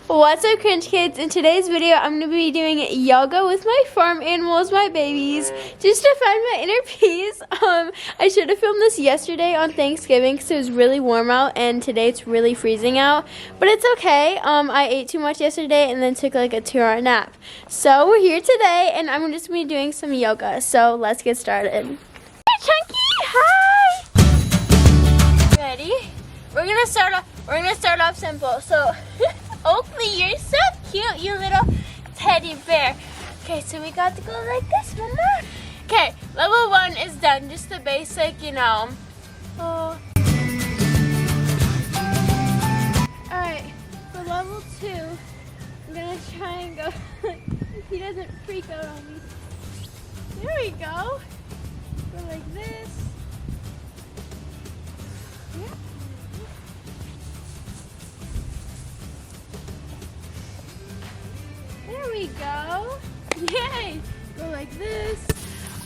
What's up, Cringe Kids? In today's video, I'm going to be doing yoga with my farm animals, my babies, just to find my inner peace. I should have filmed this yesterday on Thanksgiving because it was really warm out, and today it's really freezing out. But it's okay. I ate too much yesterday and then took like a 2-hour nap. So we're here today, and I'm just going to be doing some yoga. So let's get started. Hey, Chunky! Hi! Ready? We're gonna start off simple. So Oakley, you're so cute, you little teddy bear. Okay, so we got to go like this, mama. Okay, level 1 is done. Just the basic, you know. Oh. Alright, for level 2, I'm gonna try and go he doesn't freak out on me. There we go. Go like this. Yeah. There we go. Yay! Go like this.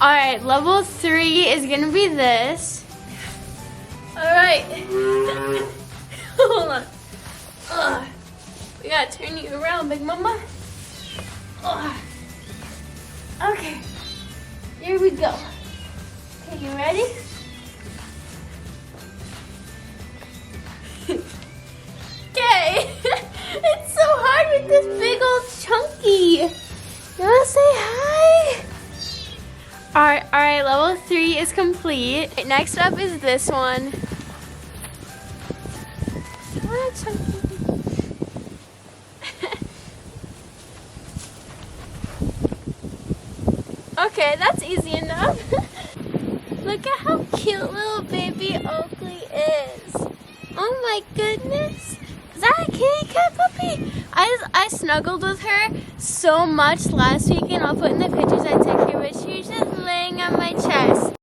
Alright, level 3 is gonna be this. Alright. Hold on. Ugh. We gotta turn you around, big mama. Ugh. Okay. Here we go. Okay, you ready? Okay. It's so hard with this big old Chunky. You wanna say hi? Alright, level 3 is complete. Next up is this one. Come on, Chunky. Okay, that's easy enough. Look at how cute little baby Oakley is. Oh my goodness. Is that a kitty cat puppy? I snuggled with her so much last week, and I'll put in the pictures I took here, but she was just laying on my chest.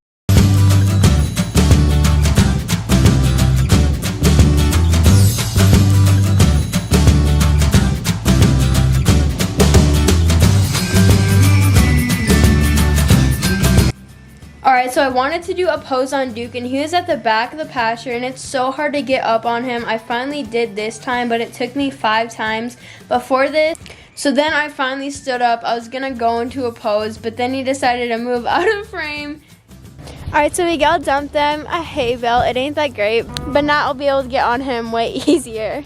Alright, so I wanted to do a pose on Duke, and he was at the back of the pasture, and it's so hard to get up on him. I finally did this time, but it took me 5 times before this. So then I finally stood up. I was gonna go into a pose, but then he decided to move out of frame. Alright, so Miguel dumped them a hay bale. It ain't that great, but now I'll be able to get on him way easier.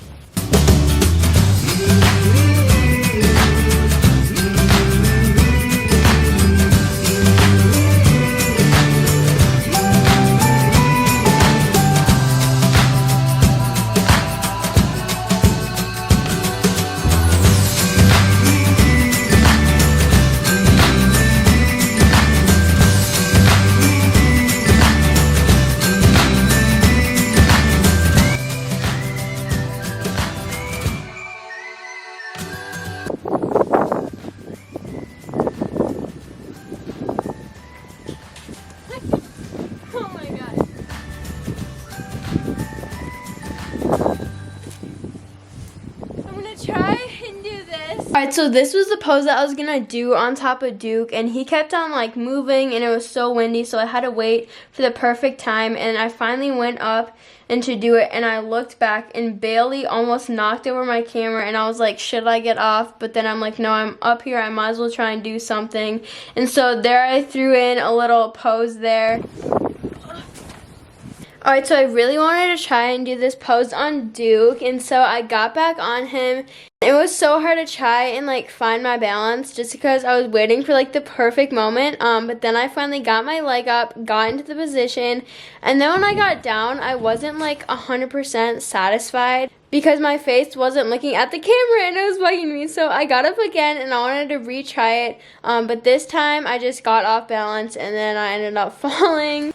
Alright, so this was the pose that I was gonna do on top of Duke, and he kept on like moving, and it was so windy, so I had to wait for the perfect time, and I finally went up and to do it, and I looked back, and Bailey almost knocked over my camera, and I was like, should I get off? But then I'm like, no, I'm up here, I might as well try and do something. And so there I threw in a little pose there. Alright, so I really wanted to try and do this pose on Duke, and so I got back on him. It was so hard to try and like find my balance just because I was waiting for like the perfect moment, but then I finally got my leg up, got into the position, and then when I got down, I wasn't like 100% satisfied because my face wasn't looking at the camera and it was bugging me. So I got up again and I wanted to retry it, but this time I just got off balance and then I ended up falling.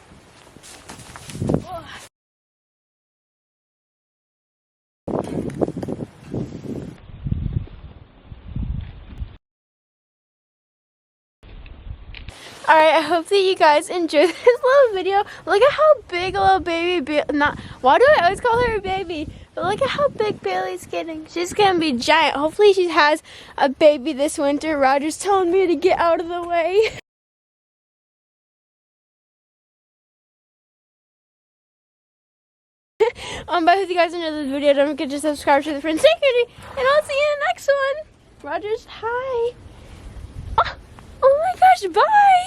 Alright, I hope that you guys enjoyed this little video. Look at how big a little baby, why do I always call her a baby? But look at how big Bailey's getting. She's gonna be giant. Hopefully she has a baby this winter. Roger's telling me to get out of the way. But I hope you guys enjoyed this video. Don't forget to subscribe to the Friends Community, and I'll see you in the next one. Rogers, hi. Oh my gosh, bye.